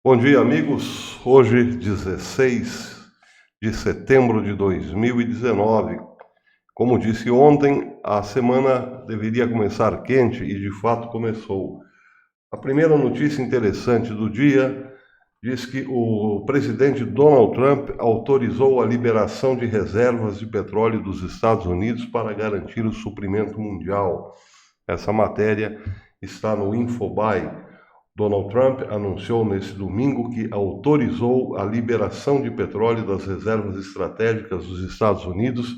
Bom dia, amigos. Hoje, 16 de setembro de 2019. Como disse ontem, a semana deveria começar quente e de fato começou. A primeira notícia interessante do dia diz que o presidente Donald Trump autorizou a liberação de reservas de petróleo dos Estados Unidos para garantir o suprimento mundial. Essa matéria está no Infobae. Donald Trump anunciou nesse domingo que autorizou a liberação de petróleo das reservas estratégicas dos Estados Unidos,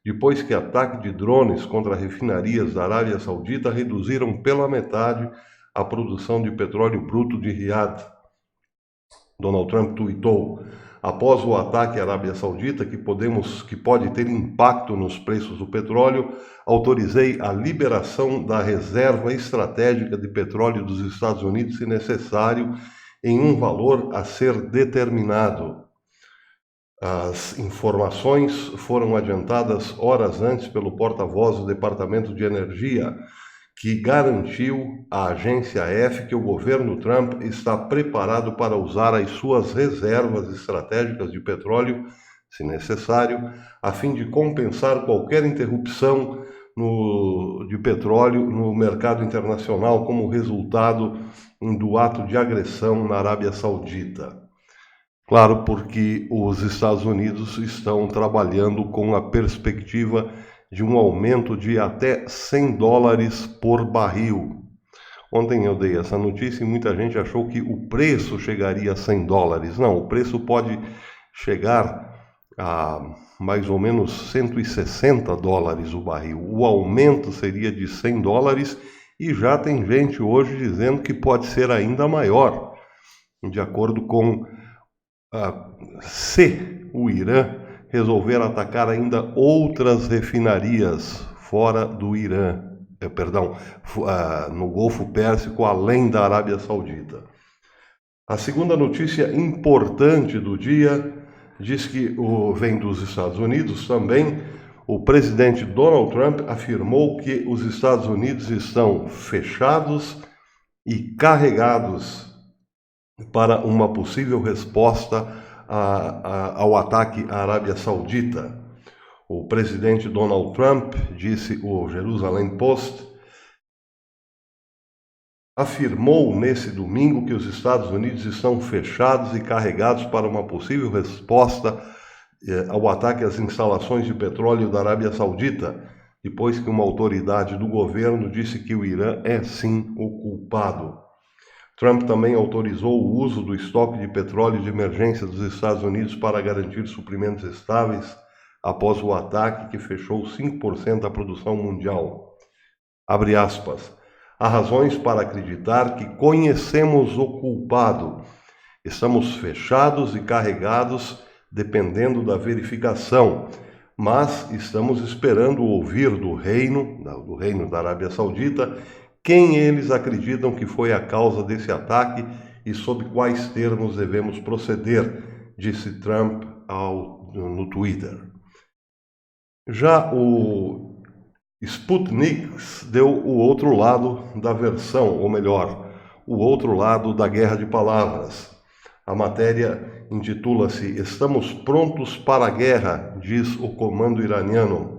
depois que ataques de drones contra refinarias da Arábia Saudita reduziram pela metade a produção de petróleo bruto de Riad. Donald Trump tuitou: após o ataque à Arábia Saudita, que pode ter impacto nos preços do petróleo, autorizei a liberação da reserva estratégica de petróleo dos Estados Unidos, se necessário, em um valor a ser determinado. As informações foram adiantadas horas antes pelo porta-voz do Departamento de Energia, que garantiu à agência AF que o governo Trump está preparado para usar as suas reservas estratégicas de petróleo, se necessário, a fim de compensar qualquer interrupção de petróleo no mercado internacional como resultado do ato de agressão na Arábia Saudita. Claro, porque os Estados Unidos estão trabalhando com a perspectiva de um aumento de até $100 por barril. Ontem eu dei essa notícia e muita gente achou que o preço chegaria a $100. Não, o preço pode chegar a mais ou menos $160 o barril. O aumento seria de $100 e já tem gente hoje dizendo que pode ser ainda maior, de acordo com se o Irã resolver atacar ainda outras refinarias fora do Irã, no Golfo Pérsico, além da Arábia Saudita. A segunda notícia importante do dia diz que vem dos Estados Unidos também. O presidente Donald Trump afirmou que os Estados Unidos estão fechados e carregados para uma possível resposta ao ataque à Arábia Saudita. O presidente Donald Trump, disse o Jerusalem Post, afirmou nesse domingo que os Estados Unidos estão fechados e carregados para uma possível resposta ao ataque às instalações de petróleo da Arábia Saudita, depois que uma autoridade do governo disse que o Irã é sim o culpado. Trump também autorizou o uso do estoque de petróleo de emergência dos Estados Unidos para garantir suprimentos estáveis após o ataque que fechou 5% da produção mundial. Abre aspas. Há razões para acreditar que conhecemos o culpado. Estamos fechados e carregados dependendo da verificação, mas estamos esperando ouvir do reino da Arábia Saudita, quem eles acreditam que foi a causa desse ataque e sob quais termos devemos proceder, disse Trump no Twitter. Já o Sputnik deu o outro lado da versão, ou melhor, o outro lado da guerra de palavras. A matéria intitula-se "Estamos prontos para a guerra", diz o comando iraniano.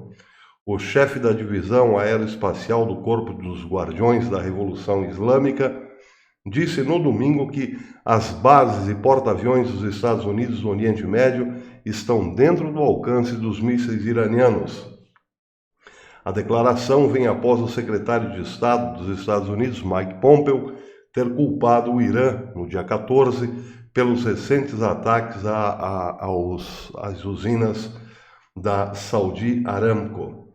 O chefe da divisão aeroespacial do Corpo dos Guardiões da Revolução Islâmica disse no domingo que as bases e porta-aviões dos Estados Unidos no Oriente Médio estão dentro do alcance dos mísseis iranianos. A declaração vem após o secretário de Estado dos Estados Unidos, Mike Pompeo, ter culpado o Irã, no dia 14, pelos recentes ataques às usinas da Saudi Aramco.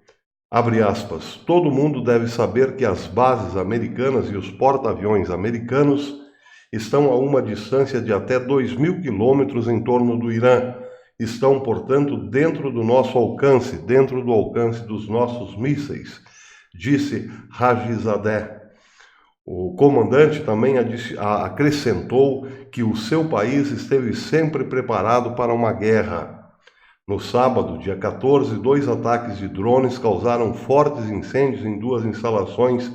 Abre aspas, todo mundo deve saber que as bases americanas e os porta-aviões americanos estão a uma distância de até 2.000 quilômetros em torno do Irã. Estão, portanto, dentro do nosso alcance, dentro do alcance dos nossos mísseis, disse Hajizadeh. O comandante também acrescentou que o seu país esteve sempre preparado para uma guerra. No sábado, dia 14, 2 ataques de drones causaram fortes incêndios em 2 instalações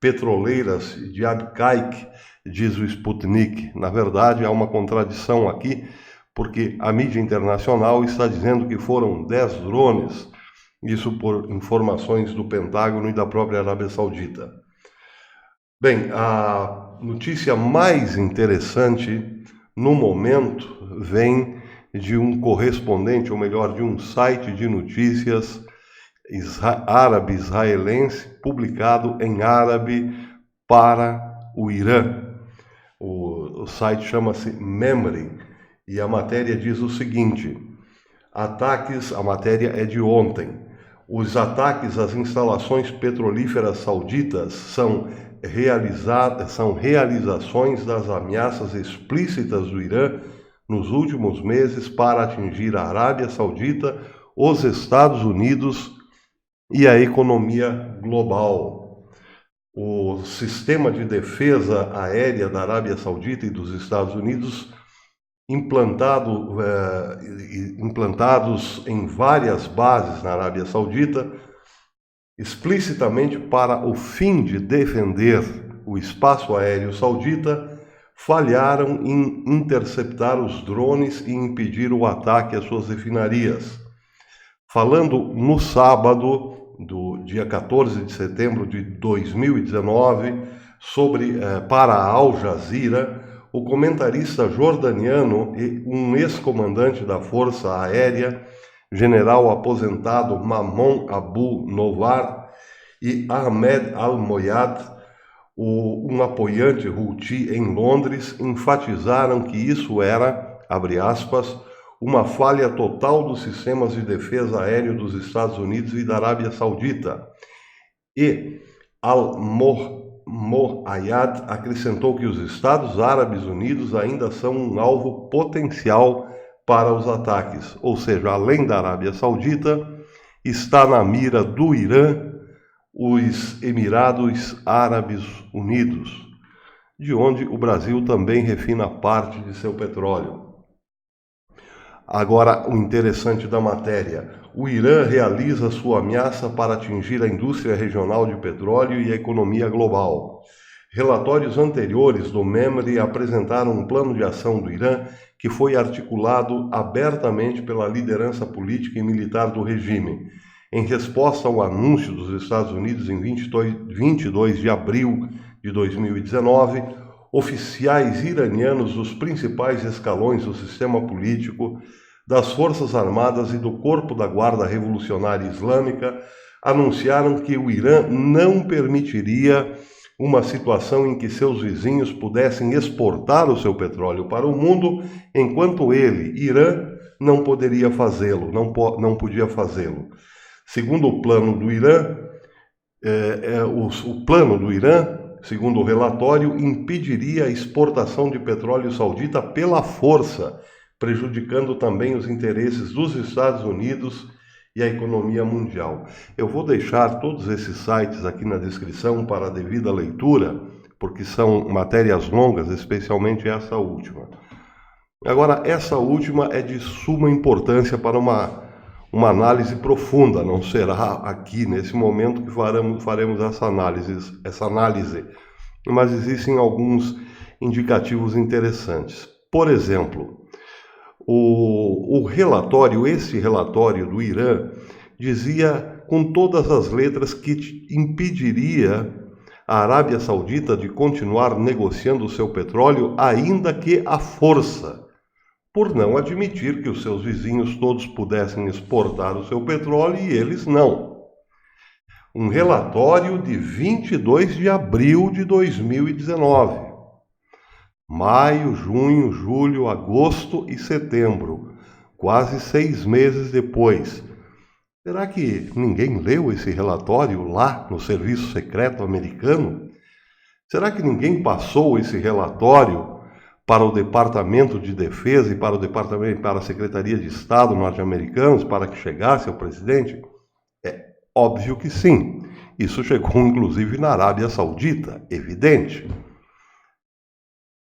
petroleiras de Abqaiq, diz o Sputnik. Na verdade, há uma contradição aqui, porque a mídia internacional está dizendo que foram 10 drones, isso por informações do Pentágono e da própria Arábia Saudita. Bem, a notícia mais interessante no momento vem de um correspondente, ou melhor, de um site de notícias árabe-israelense, publicado em árabe para o Irã. O site chama-se Memri e a matéria diz o seguinte: a matéria é de ontem, os ataques às instalações petrolíferas sauditas são realizações das ameaças explícitas do Irã nos últimos meses para atingir a Arábia Saudita, os Estados Unidos e a economia global. O sistema de defesa aérea da Arábia Saudita e dos Estados Unidos, implantados em várias bases na Arábia Saudita, explicitamente para o fim de defender o espaço aéreo saudita, falharam em interceptar os drones e impedir o ataque às suas refinarias. Falando no sábado, do dia 14 de setembro de 2019, para a Al Jazeera, o comentarista jordaniano e um ex-comandante da Força Aérea, general aposentado Mamon Abu Novar, e Ahmed Al-Moyad, um apoiante Houthi em Londres, enfatizaram que isso era, abre aspas, uma falha total dos sistemas de defesa aéreo dos Estados Unidos e da Arábia Saudita. E Al-Moayad acrescentou que os Estados Árabes Unidos ainda são um alvo potencial para os ataques, ou seja, além da Arábia Saudita, está na mira do Irã os Emirados Árabes Unidos, de onde o Brasil também refina parte de seu petróleo. Agora, o interessante da matéria: o Irã realiza sua ameaça para atingir a indústria regional de petróleo e a economia global. Relatórios anteriores do Memri apresentaram um plano de ação do Irã que foi articulado abertamente pela liderança política e militar do regime. Em resposta ao anúncio dos Estados Unidos em 22 de abril de 2019, oficiais iranianos dos principais escalões do sistema político, das Forças Armadas e do Corpo da Guarda Revolucionária Islâmica anunciaram que o Irã não permitiria uma situação em que seus vizinhos pudessem exportar o seu petróleo para o mundo, enquanto ele, Irã, não poderia fazê-lo, não podia fazê-lo. Segundo o plano do Irã, segundo o relatório, impediria a exportação de petróleo saudita pela força, prejudicando também os interesses dos Estados Unidos e a economia mundial. Eu vou deixar todos esses sites aqui na descrição para a devida leitura, porque são matérias longas, especialmente essa última. Agora, essa última é de suma importância para uma análise profunda, não será aqui nesse momento que faremos essa análise, mas existem alguns indicativos interessantes. Por exemplo, esse relatório do Irã dizia com todas as letras que impediria a Arábia Saudita de continuar negociando o seu petróleo, ainda que à força, por não admitir que os seus vizinhos todos pudessem exportar o seu petróleo e eles não. Um relatório de 22 de abril de 2019. Maio, junho, julho, agosto e setembro, quase 6 meses depois. Será que ninguém leu esse relatório lá no Serviço Secreto Americano? Será que ninguém passou esse relatório para o Departamento de Defesa e para a Secretaria de Estado norte-americanos para que chegasse ao presidente? É óbvio que sim. Isso chegou inclusive na Arábia Saudita, evidente.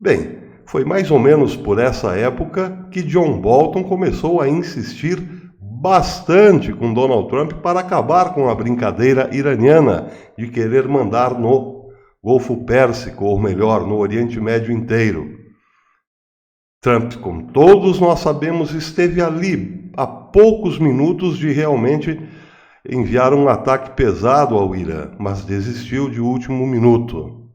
Bem, foi mais ou menos por essa época que John Bolton começou a insistir bastante com Donald Trump para acabar com a brincadeira iraniana de querer mandar no Golfo Pérsico, ou melhor, no Oriente Médio inteiro. Trump, como todos nós sabemos, esteve ali a poucos minutos de realmente enviar um ataque pesado ao Irã, mas desistiu de último minuto.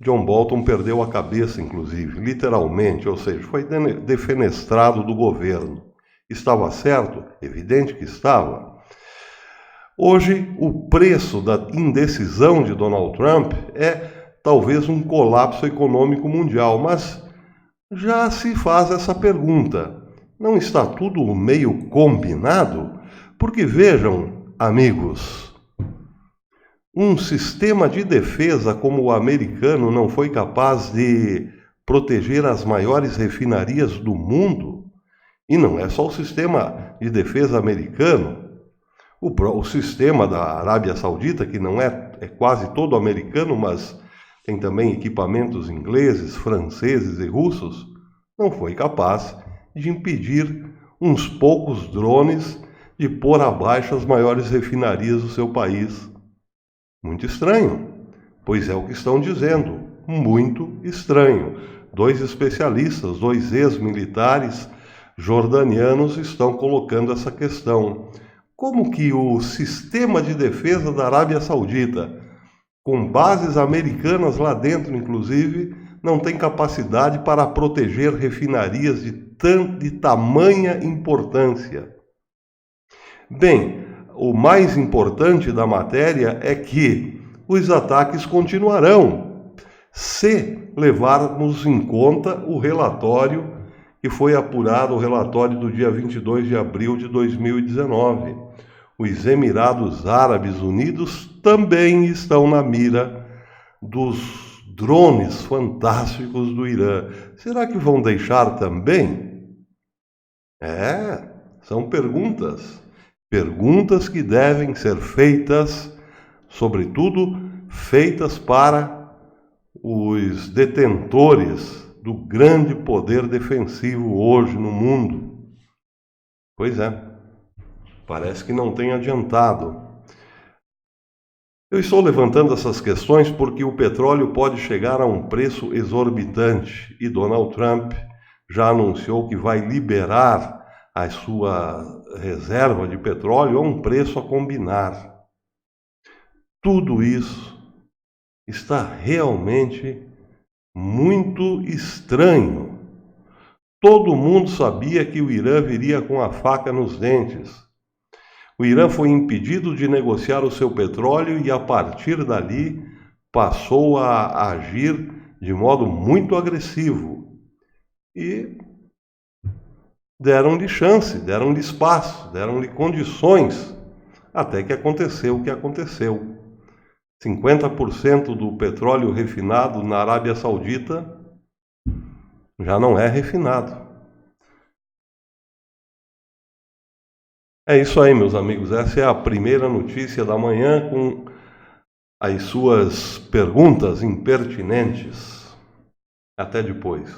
John Bolton perdeu a cabeça, inclusive, literalmente, ou seja, foi defenestrado do governo. Estava certo? Evidente que estava. Hoje, o preço da indecisão de Donald Trump é talvez um colapso econômico mundial, mas já se faz essa pergunta. Não está tudo meio combinado? Porque vejam, amigos, um sistema de defesa como o americano não foi capaz de proteger as maiores refinarias do mundo? E não é só o sistema de defesa americano. O sistema da Arábia Saudita, que não é quase todo americano, mas tem também equipamentos ingleses, franceses e russos, não foi capaz de impedir uns poucos drones de pôr abaixo as maiores refinarias do seu país. Muito estranho, pois é o que estão dizendo, muito estranho. 2 especialistas, 2 ex-militares jordanianos estão colocando essa questão. Como que o sistema de defesa da Arábia Saudita, com bases americanas lá dentro, inclusive, não tem capacidade para proteger refinarias de tamanha importância? Bem, o mais importante da matéria é que os ataques continuarão, se levarmos em conta o relatório que foi apurado, o relatório do dia 22 de abril de 2019. Os Emirados Árabes Unidos também estão na mira dos drones fantásticos do Irã. Será que vão deixar também? São perguntas. Perguntas que devem ser feitas, sobretudo feitas para os detentores do grande poder defensivo hoje no mundo. Pois é, parece que não tem adiantado. Eu estou levantando essas questões porque o petróleo pode chegar a um preço exorbitante e Donald Trump já anunciou que vai liberar a sua reserva de petróleo a um preço a combinar. Tudo isso está realmente muito estranho. Todo mundo sabia que o Irã viria com a faca nos dentes. O Irã foi impedido de negociar o seu petróleo e, a partir dali, passou a agir de modo muito agressivo. E deram-lhe chance, deram-lhe espaço, deram-lhe condições, até que aconteceu o que aconteceu. 50% do petróleo refinado na Arábia Saudita já não é refinado. É isso aí, meus amigos. Essa é a primeira notícia da manhã com as suas perguntas impertinentes. Até depois.